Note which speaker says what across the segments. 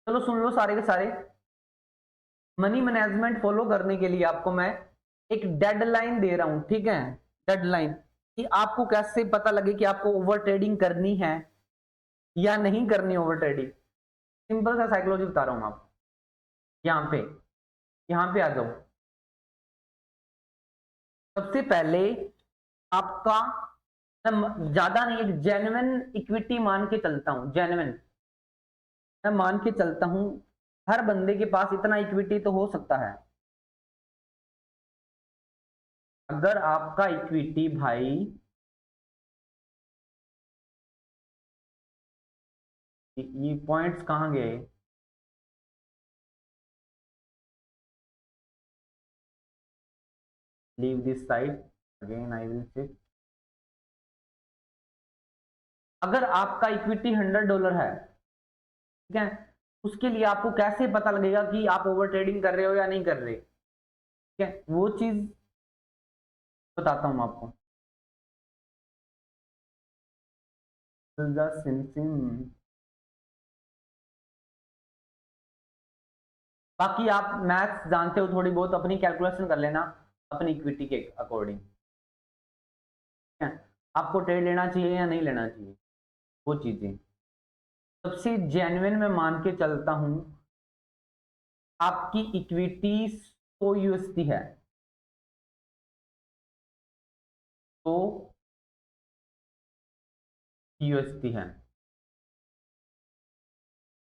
Speaker 1: चलो सुन लो सारे के सारे। मनी मैनेजमेंट फॉलो करने के लिए आपको मैं एक डेडलाइन दे रहा हूं, ठीक है। डेडलाइन कि आपको कैसे पता लगे कि आपको ओवर ट्रेडिंग करनी है या नहीं करनी ओवर ट्रेडिंग। सिंपल सा साइकोलॉजी बता रहा हूं आपको। यहाँ पे आ जाओ। सबसे पहले आपका, मैं ज्यादा नहीं, एक जेन्युइन इक्विटी मान के चलता हूं। जेन्युइन मैं मान के चलता हूं हर बंदे के पास इतना इक्विटी तो हो सकता है। अगर आपका इक्विटी भाई, ये पॉइंट्स कहां गए? Leave this side, again I will check. अगर आपका इक्विटी $100 है, ठीक है, उसके लिए आपको कैसे पता लगेगा कि आप ओवर ट्रेडिंग कर रहे हो या नहीं कर रहे? ठीक है, वो चीज बताता हूं आपको। बाकी आप मैथ्स जानते हो थोड़ी बहुत, अपनी कैलकुलेशन कर लेना अपनी इक्विटी के अकॉर्डिंग। ठीक है, आपको ट्रेड लेना चाहिए या नहीं लेना चाहिए, वो चीजें। सबसे जेन्युइन में मान के चलता हूं आपकी इक्विटी 100 USD है, तो USD है।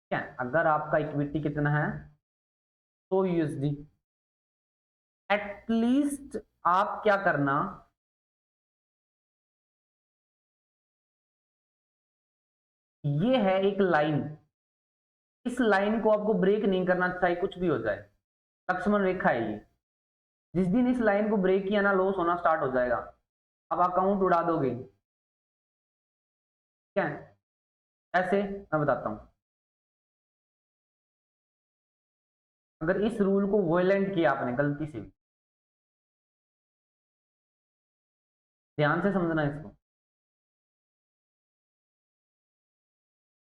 Speaker 1: ठीक है, अगर आपका इक्विटी कितना है 100 USD, एटलीस्ट आप क्या करना, ये है एक लाइन, इस लाइन को आपको ब्रेक नहीं करना, चाहे कुछ भी हो जाए। लक्ष्मण रेखा है ये। जिस दिन इस लाइन को ब्रेक किया ना, लॉस होना स्टार्ट हो जाएगा, अब अकाउंट उड़ा दोगे। ठीक है, ऐसे मैं बताता हूं। अगर इस रूल को वोलेंट किया आपने गलती से भी, ध्यान से समझना इसको,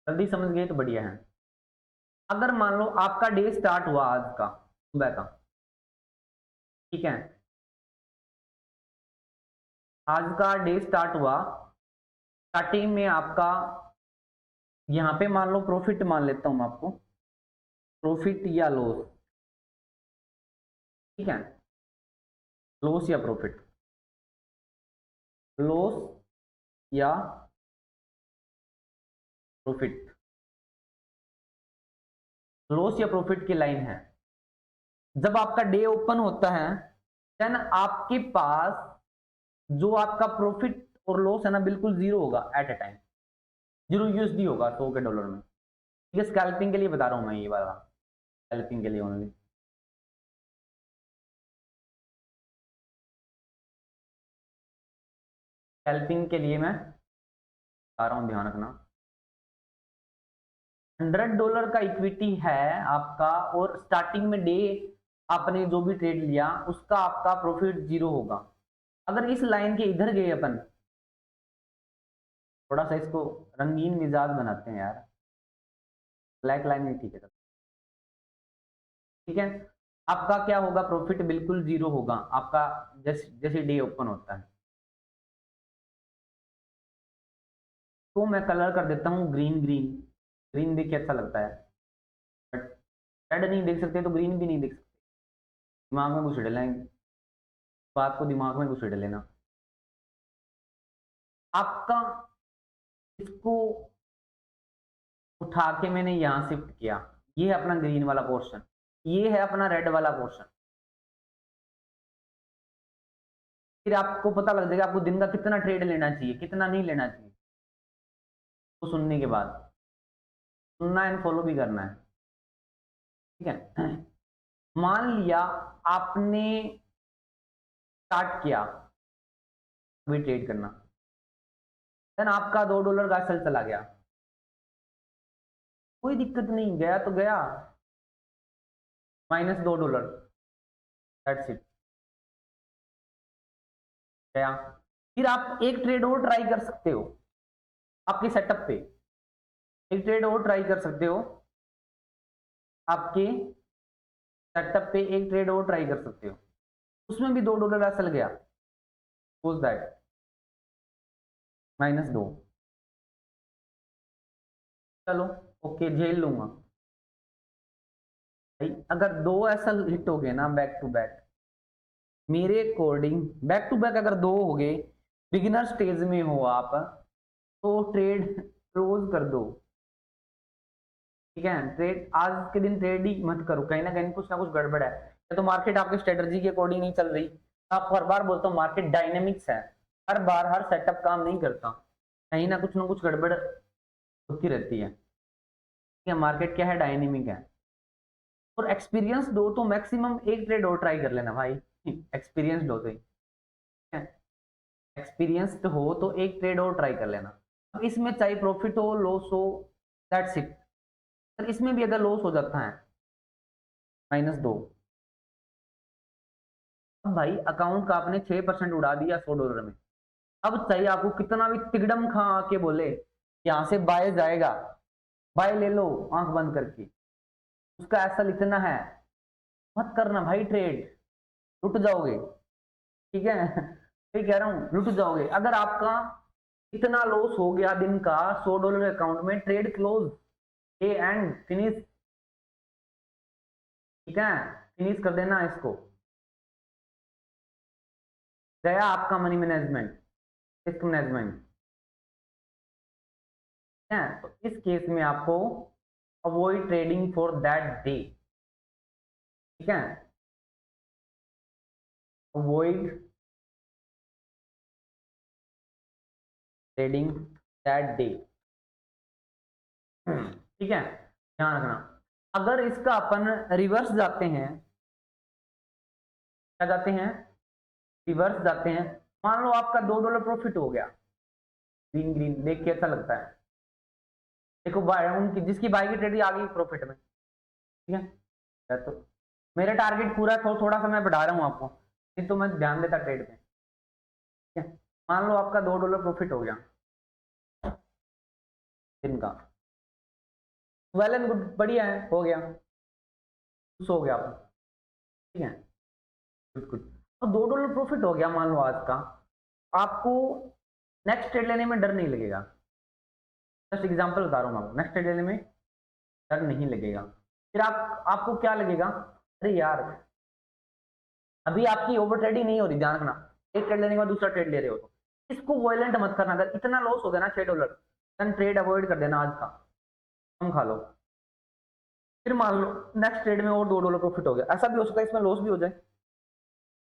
Speaker 1: जल्दी समझ गए तो बढ़िया है। अगर मान लो आपका डे स्टार्ट हुआ आज का सुबह का, ठीक है, आज का डे स्टार्ट हुआ, स्टार्टिंग में आपका यहां पे मान लो प्रॉफिट मान लेता हूं मैं आपको, प्रॉफिट या लॉस, ठीक है, लॉस या प्रॉफिट, लॉस या प्रॉफिट, लॉस या प्रॉफिट की लाइन है। जब आपका डे ओपन होता है, देन आपके पास जो आपका प्रॉफिट और लॉस है ना, बिल्कुल जीरो होगा एट ए टाइम, 0 USD होगा 100 के डॉलर में। ठीक है, स्कैल्पिंग के लिए बता रहा हूं मैं ये वाला, स्कैल्पिंग के लिए ओनली। स्कैल्पिंग के लिए मैं बता रहा हूं, ध्यान रखना। $100 का इक्विटी है आपका, और स्टार्टिंग में डे आपने जो भी ट्रेड लिया उसका आपका प्रॉफिट जीरो होगा। अगर इस लाइन के इधर गए अपन, थोड़ा सा इसको रंगीन मिजाज बनाते हैं यार, ब्लैक लाइन नहीं, ठीक है, ठीक है, आपका क्या होगा, प्रॉफिट बिल्कुल जीरो होगा आपका, जैसे जैसे डे ओपन होता है। तो मैं कलर कर देता हूँ ग्रीन, ग्रीन, ग्रीन देख के अच्छा लगता है, बट रेड नहीं देख सकते तो ग्रीन भी नहीं देख सकते, दिमाग में घुस लेंगे, बात को दिमाग में घुस लेना। आपका इसको उठा के मैंने यहां शिफ्ट किया, ये है अपना ग्रीन वाला पोर्शन, ये है अपना रेड वाला पोर्शन। फिर आपको पता लग जाएगा आपको दिन का कितना ट्रेड लेना चाहिए, कितना नहीं लेना चाहिए। तो सुनने के बाद सुनना एंड फॉलो भी करना है, ठीक है। मान लिया आपने स्टार्ट किया अभी ट्रेड करना, देन आपका $2 का सेल चला गया, कोई दिक्कत नहीं, गया तो गया, -$2, दैट्स इट, गया। फिर आप एक ट्रेड और ट्राई कर सकते हो आपके सेटअप पे, एक ट्रेड और ट्राई कर सकते हो, आपके सेटअप पे एक ट्रेड और ट्राई कर सकते हो, उसमें भी $2 ऐसा लग गया, सपोज दैट -2, चलो ओके झेल लूंगा भाई। अगर 2 ऐसा हिट हो गए ना बैक टू बैक, मेरे अकॉर्डिंग बैक टू बैक अगर 2 हो गए, बिगिनर स्टेज में हो आप, तो ट्रेड क्लोज कर दो, ठीक है। ट्रेड आज के दिन ट्रेड ही मत करो, कहीं ना कुछ गड़बड़ है, या तो मार्केट आपके स्ट्रेटजी के अकॉर्डिंग नहीं चल रही। आप हर बार बोलता हूँ मार्केट डायनेमिक्स है, हर बार हर सेटअप काम नहीं करता, कहीं ना कुछ गड़बड़ होती रहती है, ठीक है। मार्केट क्या है, डायनेमिक है। और एक्सपीरियंस दो तो मैक्सिमम एक ट्रेड और ट्राई कर लेना भाई, एक्सपीरियंस्ड हो तो, एक्सपीरियंस्ड हो तो एक ट्रेड और ट्राई कर लेना। अब इसमें चाहे प्रॉफिट हो लॉस हो, दैट्स इट। पर इसमें भी अगर लॉस हो जाता है -2, अब भाई अकाउंट का आपने 6% उड़ा दिया $100 में, अब चाहिए आपको कितना भी तिगड़म खा आके बोले यहां से बाय जाएगा, बाय ले लो आंख बंद करके, उसका ऐसा लिखना है, मत करना भाई ट्रेड, लुट जाओगे, ठीक है। ये कह रहा हूं लुट जाओगे। अगर आपका इतना लॉस हो गया दिन का $100 अकाउंट में, trade close, A and finish, ठीक है, फिनिश कर देना इसको, गया आपका मनी मैनेजमेंट, रिस्क मैनेजमेंट, है। तो इस केस में आपको avoid trading for that day, ठीक है, अवॉइड ट्रेडिंग दैट डे, ठीक है, ध्यान रखना। अगर इसका अपन रिवर्स जाते हैं, क्या जाते हैं, रिवर्स जाते हैं, मान लो आपका $2 प्रॉफिट हो गया, ग्रीन ग्रीन देख के अच्छा लगता है, देखो उनकी जिसकी बाई की ट्रेड आ गई प्रॉफिट में, ठीक है। तो मेरा टारगेट पूरा थोड़ा सा मैं बढ़ा रहा हूँ आपको, नहीं तो मैं ध्यान देता ट्रेड पे, ठीक है। मान लो आपका $2 प्रॉफिट हो गया दिन का, वेल एंड गुड, बढ़िया है, हो गया, खुश हो गया आप, ठीक है, गुड गुड। तो $2 प्रॉफिट हो गया मान लो आज का, आपको नेक्स्ट ट्रेड लेने में डर नहीं लगेगा, जस्ट एग्जांपल बता रहा हूँ आपको, नेक्स्ट ट्रेड लेने में डर नहीं लगेगा। फिर आपको क्या लगेगा, अरे यार अभी आपकी ओवर ट्रेडिंग नहीं हो रही, ध्यान रखना, एक ट्रेड लेने के बाद दूसरा ट्रेड ले रहे हो तो इसको वॉयलेंट मत करना। अगर इतना लॉस हो गया ना $6, देन ट्रेड अवॉइड कर देना, आज का कम खा लो। फिर मान लो नेक्स्ट ट्रेड में और $2 प्रॉफिट हो गया, ऐसा भी हो सकता है इसमें लॉस भी हो जाए,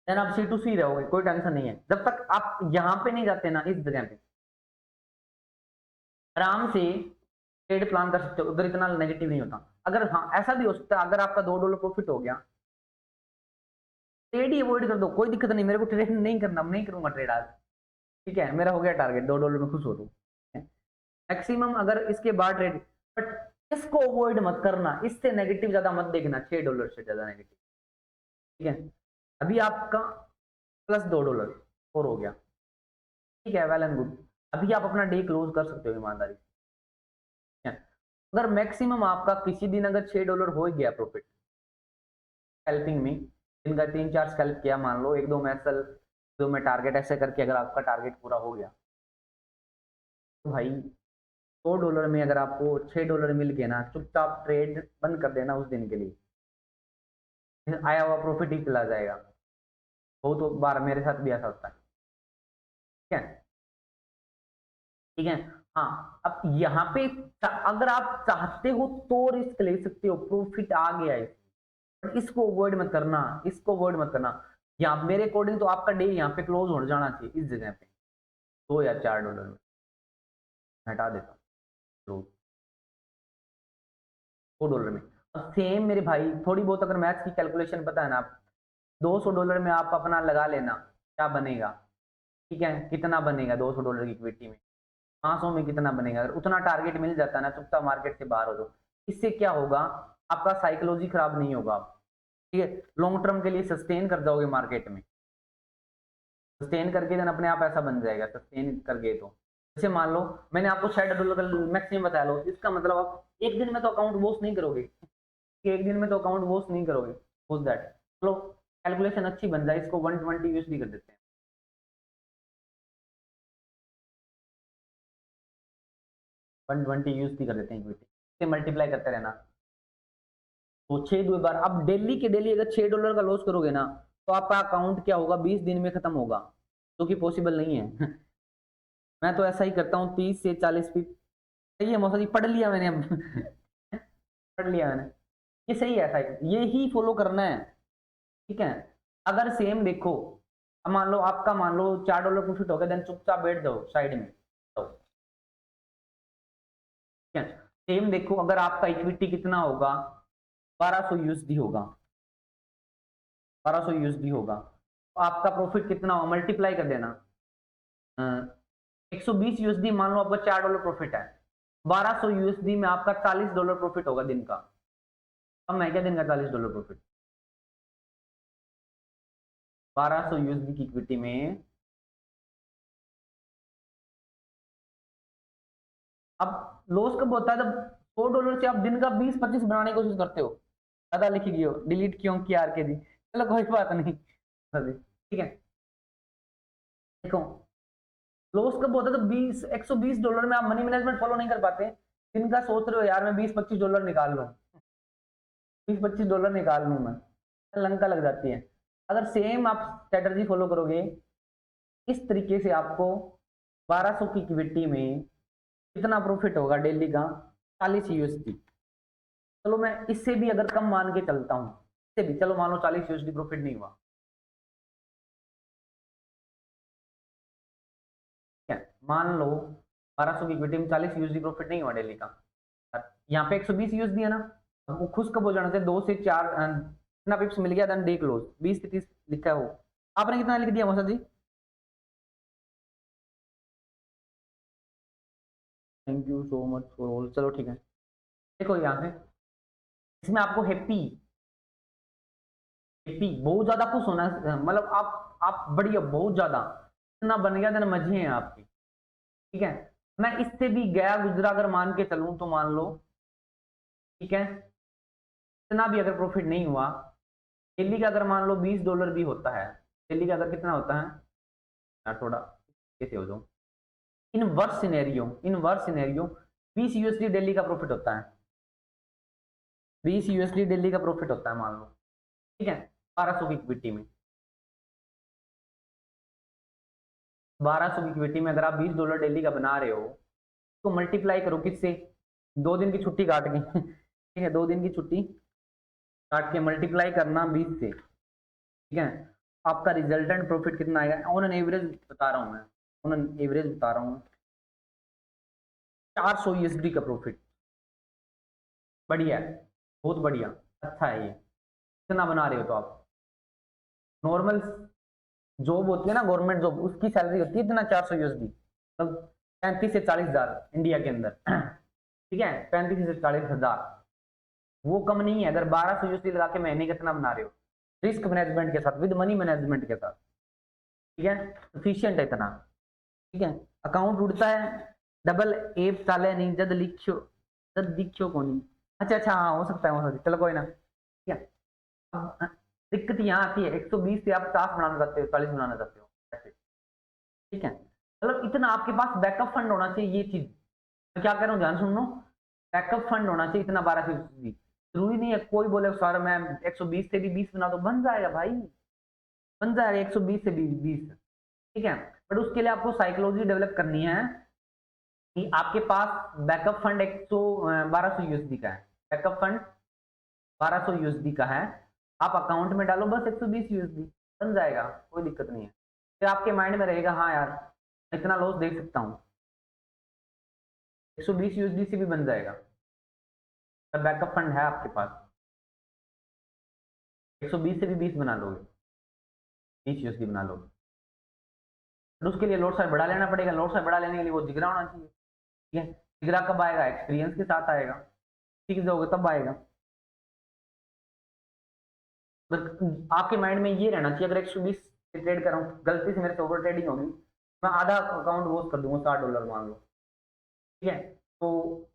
Speaker 1: देन आप C2C रहोगे, कोई टेंशन नहीं है। जब तक आप यहां पे नहीं जाते ना, इस जगह पे आराम से ट्रेड प्लान कर सकते हो, उधर इतना नेगेटिव नहीं होता। अगर हाँ ऐसा भी हो सकता है, अगर आपका $2 प्रॉफिट हो गया, ट्रेड ही अवॉइड कर दो, कोई दिक्कत नहीं, मेरे को ट्रेड नहीं करना, नहीं करूंगा ट्रेड आज, ठीक है, मेरा हो गया टारगेट, $2 में खुश हो तुम, मैक्सिमम अगर इसके बाद ट्रेड, बट इसको अवॉइड मत करना, इससे नेगेटिव ज्यादा मत देखना, $6 से ज्यादा नेगेटिव, ठीक है। अभी आपका +$2 और हो गया, ठीक है, वेल एंड गुड, अभी आप अपना डे क्लोज कर सकते हो ईमानदारी, ठीक है। अगर मैक्सिमम आपका किसी दिन अगर $6 हो गया प्रॉफिट स्कैल्पिंग में, दिन का 3-4 स्कैल्प किया मान लो, 1-2 में एसएल, 2 में टारगेट, ऐसे करके अगर आपका टारगेट पूरा हो गया, तो भाई $100 में अगर आपको $6 मिल गए ना, चुपचाप ट्रेड बंद कर देना उस दिन के लिए, आया हुआ प्रॉफिट ही चला जाएगा। बहुत बार मेरे साथ भी ऐसा होता है, ठीक है, ठीक है। हाँ अब यहाँ पे अगर आप चाहते हो तो रिस्क ले सकते हो, प्रॉफिट आ गया है, बट इसको अवॉइड मत करना, इसको अवॉइड मत करना। यहाँ मेरे अकॉर्डिंग तो आपका डे यहाँ पे क्लोज हो जाना चाहिए, इस जगह पे $2 या $4 में हटा देता हूँ, $2 में। अब सेम मेरे भाई, थोड़ी बहुत अगर मैथ्स की कैलकुलेशन पता है ना, आप $200 में आप अपना लगा लेना, क्या बनेगा, ठीक है, कितना बनेगा $200 की इक्विटी में, 500 में कितना बनेगा। अगर उतना टारगेट मिल जाता है ना, चुपचाप मार्केट से बाहर हो जाओ। इससे क्या होगा, आपका साइकोलॉजी खराब नहीं होगा, ठीक है, लॉन्ग टर्म के लिए सस्टेन कर जाओगे मार्केट में, सस्टेन करके देन अपने आप ऐसा बन जाएगा, सस्टेन कर गए तो। जैसे मान लो मैंने आपको $6 मैक्सिमम बताया लो, इसका मतलब आप एक दिन में तो अकाउंट बॉस नहीं करोगे, ठीक कि एक दिन में तो अकाउंट वॉश नहीं करोगे, सपोज दैट। चलो कैलकुलेशन अच्छी बन जाए, इसको 120 यूएसडी कर देते हैं। 120 यूएसडी कर देते हैं इक्विटी से, मल्टीप्लाई करते रहना। तो 6 2 बार, अब डेली के डेली अगर $6 का लॉस करोगे ना, तो आपका अकाउंट क्या होगा, 20 दिन में खत्म होगा, जो कि पॉसिबल नहीं है। मैं तो ऐसा ही करता हूँ, 30 से 40 फीट। सही है मौसा जी, पढ़ लिया मैंने अब। पढ़ लिया मैंने, ये सही है, ऐसा ये ही फॉलो करना है, ठीक है। अगर सेम देखो, अब मान लो आपका, मान लो $4 प्रॉफिट हो गया, देन चुपचाप बैठ जाओ साइड में, तो ठीक है। सेम देखो, अगर आपका इक्विटी कितना होगा, 1200 यूएसडी होगा, 1200 यूएसडी होगा, तो आपका प्रॉफिट कितना होगा, मल्टीप्लाई कर देना। 120 यूएसडी, मान लो आपका $4 प्रॉफिट है, 1200 यूएसडी में आपका $40 प्रॉफिट होगा दिन का। अब मैं क्या, दिन का $40 प्रॉफिट, 1200 यूएसडी की इक्विटी में। अब लॉस कब होता है, जब $100 से आप दिन का 20-25 बनाने की कोशिश करते हो। ज्यादा लिखी गई हो, डिलीट क्यों किया आर के जी, चलो कोई बात नहीं, ठीक है। देखो लॉस कब होता है, तो $120 में आप मनी मैनेजमेंट फॉलो नहीं कर पाते, दिन का सोच रहे हो यार मैं $20-25 निकाल लूं, $20-25 निकाल लूं मैं, लंका लग जाती है। अगर सेम आप स्ट्रेटजी फॉलो करोगे इस तरीके से, आपको 1200 की इक्विटी में कितना प्रॉफिट होगा डेली का, 40 यूएसडी। चलो मैं इससे भी अगर कम मान के चलता हूं, इससे भी चलो मान लो 40 यूएसडी प्रॉफिट नहीं हुआ, ठीक है। मान लो 1200 की इक्विटी में 40 यूएसडी प्रॉफिट नहीं हुआ डेली का, यहाँ पे 120 यूएसडी है ना, वो खुश कब हो जाना चाहिए, 2 से 4 कितना पिप्स मिल गया, देन देख लो 20 से 30 लिखा है वो, आपने कितना लिख दिया मौसा जी, thank you so much for all. चलो ठीक है, देखो यहाँ से इसमें आपको हैप्पी हैप्पी बहुत ज्यादा खुश होना, मतलब आप बढ़िया बहुत ज्यादा इतना बन गया, देन मजे हैं आपके, ठीक है। मैं इससे भी गया गुजरा अगर मान के चलूं, तो मान लो, ठीक है, इतना भी अगर प्रॉफिट नहीं हुआ डेली का, अगर मान लो $20 भी होता है डेली का, अगर कितना होता है यार, थोड़ा कैसे हो जाऊं, in worse scenario 20 USD daily का प्रॉफिट होता है, 20 यूएसडी डेली का प्रॉफिट होता है मान लो, ठीक है। 1200 की इक्विटी में, 1200 की इक्विटी में अगर आप $20 डेली का बना रहे हो, तो मल्टीप्लाई करो किससे, 2 दिन की छुट्टी काट के, ठीक है, 2 दिन की छुट्टी काट के मल्टीप्लाई करना 20 से, ठीक है। आपका रिजल्टेंट प्रॉफिट कितना आएगा, ऑन एन एवरेज बता रहा हूं मैं, ऑन एन एवरेज बता रहा हूं, 400 यूएसडी का प्रॉफिट, बढ़िया है, बहुत बढ़िया, अच्छा है ये, कितना बना रहे हो, तो आप नॉर्मल जॉब होती है ना, गवर्नमेंट जॉब, उसकी सैलरी होती है इतना, 400 यूएसडी, मतलब 35 से 40 हजार इंडिया के अंदर, ठीक है, 35 से 40 हजार, वो कम नहीं है। अगर 1200 यूएसडी लगा के महीने कितना बना रहे हो, रिस्क मैनेजमेंट के साथ, विद मनी मैनेजमेंट के साथ, ठीक है, एफिशिएंट है इतना, ठीक है। अकाउंट उड़ता है, डबल एप चाले नहीं, जद दिखो को नहीं, अच्छा हाँ हो सकता है, चलो कोई ना, ठीक है। अब दिक्कत यहाँ आती है, 120 से आप 50 बनाना चाहते हो, 40 बनाना चाहते हो, ऐसे, ठीक है। मतलब इतना आपके पास बैकअप फंड होना चाहिए, ये चीज मैं क्या कह रहा हूँ ध्यान सुन लो, बैकअप फंड होना चाहिए इतना, 12 से 20, जरूरी नहीं है कोई बोले सर मैं 120 से भी 20 बना दो, बन जाएगा भाई, बन जाएगा 120 से भी 20, ठीक है। बट उसके लिए आपको साइकोलॉजी डेवलप करनी है कि आपके पास बैकअप फंड 1200 यूएसडी का है, बैकअप फंड 1200 यूएसडी का है, आप अकाउंट में डालो बस 120 यूएसडी, बन जाएगा, कोई दिक्कत नहीं है। फिर आपके माइंड में रहेगा हाँ यार इतना लॉस देख सकता हूँ, 120 यूएसडी से भी बन जाएगा, बैकअप फंड है आपके पास, 120 से भी 20 बना लोगे, 20 यूएसडी बना लोगे, तो उसके लिए लोड साइज बढ़ा लेना पड़ेगा, लोड साइज बढ़ा लेने के लिए वो जिगरा होना चाहिए, ठीक है। जिगरा कब आएगा, एक्सपीरियंस के साथ आएगा, सीख जाओगे तब आएगा। आपके माइंड में ये रहना चाहिए, अगर 120 से ट्रेड कर रहा हूँ, गलती से मेरे से ओवर ट्रेडिंग होगी, मैं आधा अकाउंट वॉश कर दूंगा, $60 मान लो, ठीक है। तो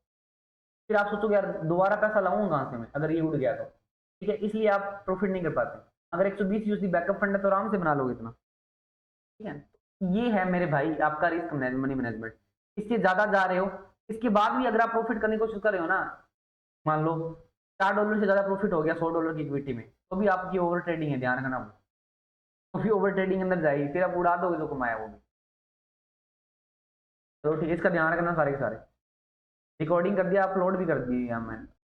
Speaker 1: फिर आप सोचोगे यार दोबारा पैसा लाऊंगा कहाँ से मैं अगर ये उड़ गया तो, ठीक है, इसलिए आप प्रॉफिट नहीं कर पाते। अगर 120 यूएसडी बैकअप फंड है तो आराम से बना लोगे इतना, ठीक है। ये है मेरे भाई आपका रिस्क मनी मैनेजमेंट। इससे ज्यादा जा रहे हो, इसके बाद भी अगर आप प्रॉफिट करने की कोशिश कर रहे हो ना, मान लो $4 से ज्यादा प्रॉफिट हो गया $100 की इक्विटी में, तो भी आपकी ओवर ट्रेडिंग है, ध्यान रखना। तो भी ओवर ट्रेडिंग अंदर जाएगी, फिर आप उड़ा दोगे जो कमाया वो भी। तो ठीक है, इसका ध्यान रखना सारे के सारे। रिकॉर्डिंग कर दिया, अपलोड भी कर दी मैंने।